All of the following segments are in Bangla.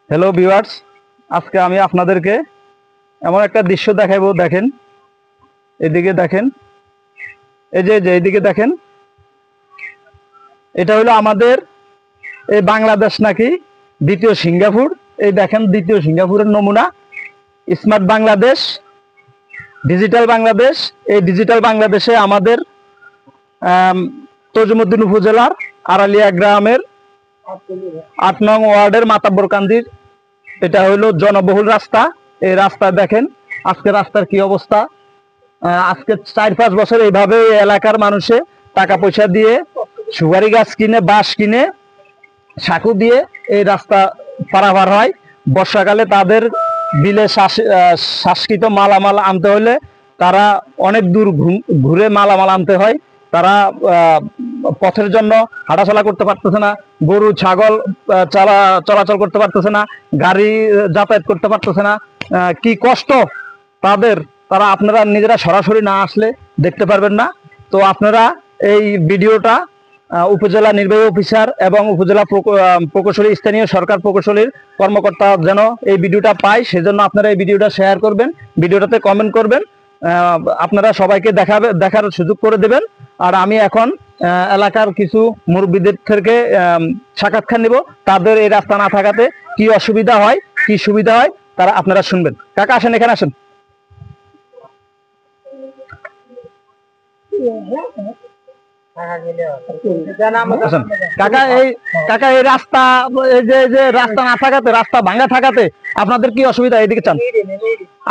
হ্যালো ভিউয়ার্স, আজকে আমি আপনাদেরকে এমন একটা দৃশ্য দেখাবো। দেখেন, এদিকে দেখেন, এই যে এইদিকে দেখেন, এটা হলো আমাদের এই বাংলাদেশ নাকি দ্বিতীয় সিঙ্গাপুর। এই দেখেন দ্বিতীয় সিঙ্গাপুরের নমুনা, স্মার্ট বাংলাদেশ, ডিজিটাল বাংলাদেশ। এই ডিজিটাল বাংলাদেশে আমাদের তজুমুদ্দিন উপজেলার আড়ালিয়া গ্রামের ৮ নং ওয়ার্ডের মাতাব্বরকান্দির এটা হলো জনবহুল রাস্তা। এই রাস্তা দেখেন আজকে রাস্তার কি অবস্থা। আজকে ৪-৫ বছর এইভাবে এলাকার মানুষে টাকা পয়সা দিয়ে সুপারি গাছ কিনে, বাঁশ কিনে, সাঁকু দিয়ে এই রাস্তা পারাপার হয়। বর্ষাকালে তাদের বিলে শ্বাসকৃত মালামাল আনতে হলে তারা অনেক দূর ঘুরে মালামাল আনতে হয়। তারা পথের জন্য হাঁটাচলা করতে পারতেছে না, গরু ছাগল চলাচল করতে পারতেছে না, গাড়ি যাতায়াত করতে পারতেছে না। কি কষ্ট তাদের, তারা আপনারা নিজেরা সরাসরি না আসলে দেখতে পারবেন না। তো আপনারা এই ভিডিওটা উপজেলা নির্বাহী অফিসার এবং উপজেলা প্রকৌশলী, স্থানীয় সরকার প্রকৌশলীর কর্মকর্তা যেন এই ভিডিওটা পায়, সেজন্য আপনারা এই ভিডিওটা শেয়ার করবেন, ভিডিওটাতে কমেন্ট করবেন, আপনারা সবাইকে দেখার সুযোগ করে দেবেন। আর আমি এখন এলাকার কিছু মুরব্বীদের থেকে সাক্ষাৎকার নিব, তাদের এই রাস্তা না থাকাতে কি অসুবিধা হয়, কি সুবিধা হয় তারা আপনারা শুনবেন। কাকা আসেন, এখানে আসেন। কাকা এই রাস্তা, এই যে রাস্তা না থাকাতে, রাস্তা ভাঙা থাকাতে আপনাদের কি অসুবিধা? এদিকে চান,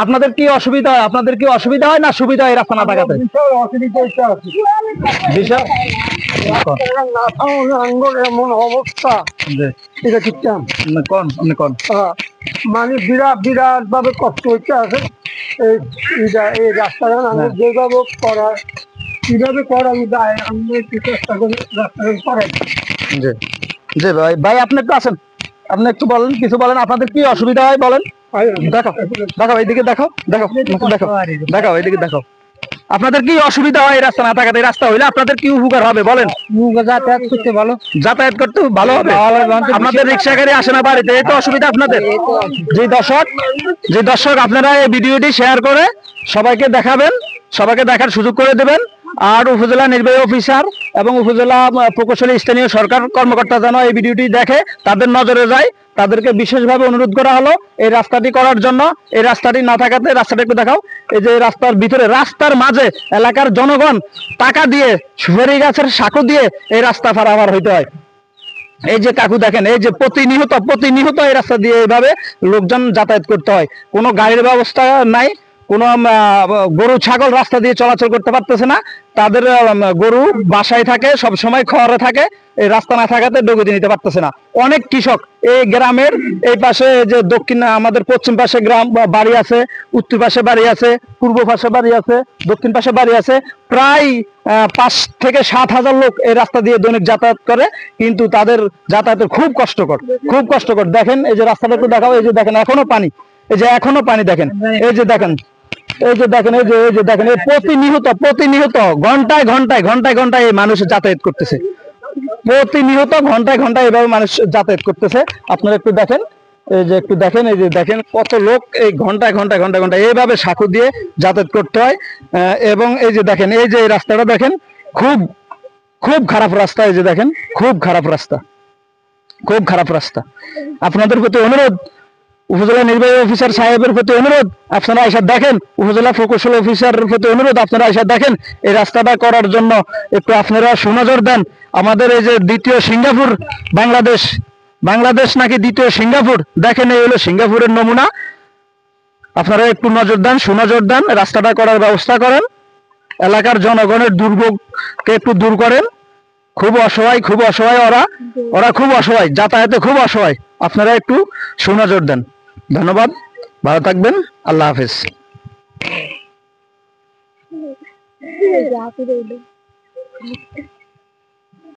আপনাদের কি অসুবিধা হয়? আপনাদের কি অসুবিধা হয় না সুবিধা হয় রাস্তা না থাকাতে? এমন অবস্থা, এটা ঠিক মানে বিরাট বিরাট ভাবে কষ্ট হচ্ছে আছে এই রাস্তাটা যেভাবে করা, কিভাবে করা যায় আমি একটু চেষ্টা করি রাস্তাটা করাই। জি ভাই, ভাই আপনি একটু আসেন, আপনি একটু বলেন, কিছু বলেন, আপনাদের কি অসুবিধা হয় বলেন। দেখাও এইদিকে, দেখাও এইদিকে, দেখাও আপনাদের কি অসুবিধা হয় রাস্তা না থাকাতে? রাস্তা হইলে আপনাদের কি উপকার হবে বলেন? যাতায়াত করতে ভালো হবে। আপনাদের রিক্সা গাড়ি আসে না বাড়িতে, এই তো অসুবিধা আপনাদের। যে দর্শক আপনারা এই ভিডিওটি শেয়ার করে সবাইকে দেখাবেন, সবাইকে দেখার সুযোগ করে দেবেন। আর উপজেলা নির্বাহী অফিসার এবং উপজেলা প্রকৌশলী, স্থানীয় সরকার কর্মকর্তা যেন এই ভিডিওটি দেখে, তাদের নজরে যায়। তাদেরকে বিশেষভাবে অনুরোধ করা হলো এই রাস্তাটি করার জন্য। এই রাস্তাটি না থাকাতে, রাস্তাটা একটু দেখাও, এই যে রাস্তার ভিতরে, রাস্তার মাঝে এলাকার জনগণ টাকা দিয়ে, সুপারি গাছের সাঁকো দিয়ে এই রাস্তা পারাপার হইতে হয়। এই যে কাকু দেখেন, এই যে প্রতিনিয়ত এই রাস্তা দিয়ে এইভাবে লোকজন যাতায়াত করতে হয়। কোনো গাড়ির ব্যবস্থা নাই, কোনো গরু ছাগল রাস্তা দিয়ে চলাচল করতে পারতেছে না। তাদের গরু বাসায় থাকে, সব সময় খড়ে থাকে, এই রাস্তা না থাকাতে ডগিতে নিতে পারতেছে না। অনেক কৃষক এই গ্রামের এই পাশে, যে দক্ষিণ আমাদের পশ্চিম পাশে গ্রাম বাড়ি আছে, উত্তর পাশে বাড়ি আছে, পূর্ব পাশে বাড়ি আছে, দক্ষিণ পাশে বাড়ি আছে, প্রায় ৫ থেকে ৭ হাজার লোক এই রাস্তা দিয়ে দৈনিক যাতায়াত করে। কিন্তু তাদের যাতায়াতের খুব কষ্টকর। দেখেন এই যে রাস্তাটা একটু দেখাও, এই যে দেখেন এখনো পানি, এই যে এখনো পানি দেখেন, এই যে দেখেন, এই যে দেখেন, এই প্রতিনিয়ত ঘন্টায় এই মানুষ যাতায়াত করতেছে। প্রতিনিয়ত ঘন্টায় এভাবে মানুষ যাতায়াত করতেছে। আপনারা একটু দেখেন, এই যে একটু দেখেন, এই যে দেখেন কত লোক এই ঘন্টায় এইভাবে সাঁকো দিয়ে যাতায়াত করতে হয়। এবং এই যে দেখেন, এই যে রাস্তাটা দেখেন, খুব খারাপ রাস্তা। এই যে দেখেন, খুব খারাপ রাস্তা। আপনাদের প্রতি অনুরোধ, উপজেলা নির্বাহী অফিসার সাহেবের প্রতি অনুরোধ, আপনারা এসে দেখেন, উপজেলা প্রকৌশল অফিসারের প্রতি অনুরোধ, আপনারা এসে দেখেন এই রাস্তাটা করার জন্য একটু আপনারা সুনজর দেন। আমাদের এই যে দ্বিতীয় সিঙ্গাপুর বাংলাদেশ নাকি দ্বিতীয় সিঙ্গাপুর, দেখেন এই হলো সিঙ্গাপুরের নমুনা। আপনারা একটু নজর দেন, সুনজর দেন, রাস্তাটা করার ব্যবস্থা করেন, এলাকার জনগণের দুর্ভোগকে একটু দূর করেন। খুব অসহায় ওরা খুব অসহায়, যাতায়াতে খুব অসহায়। আপনারা একটু সুনজর দেন। ধন্যবাদ, ভালো থাকবেন, আল্লাহ হাফেজ।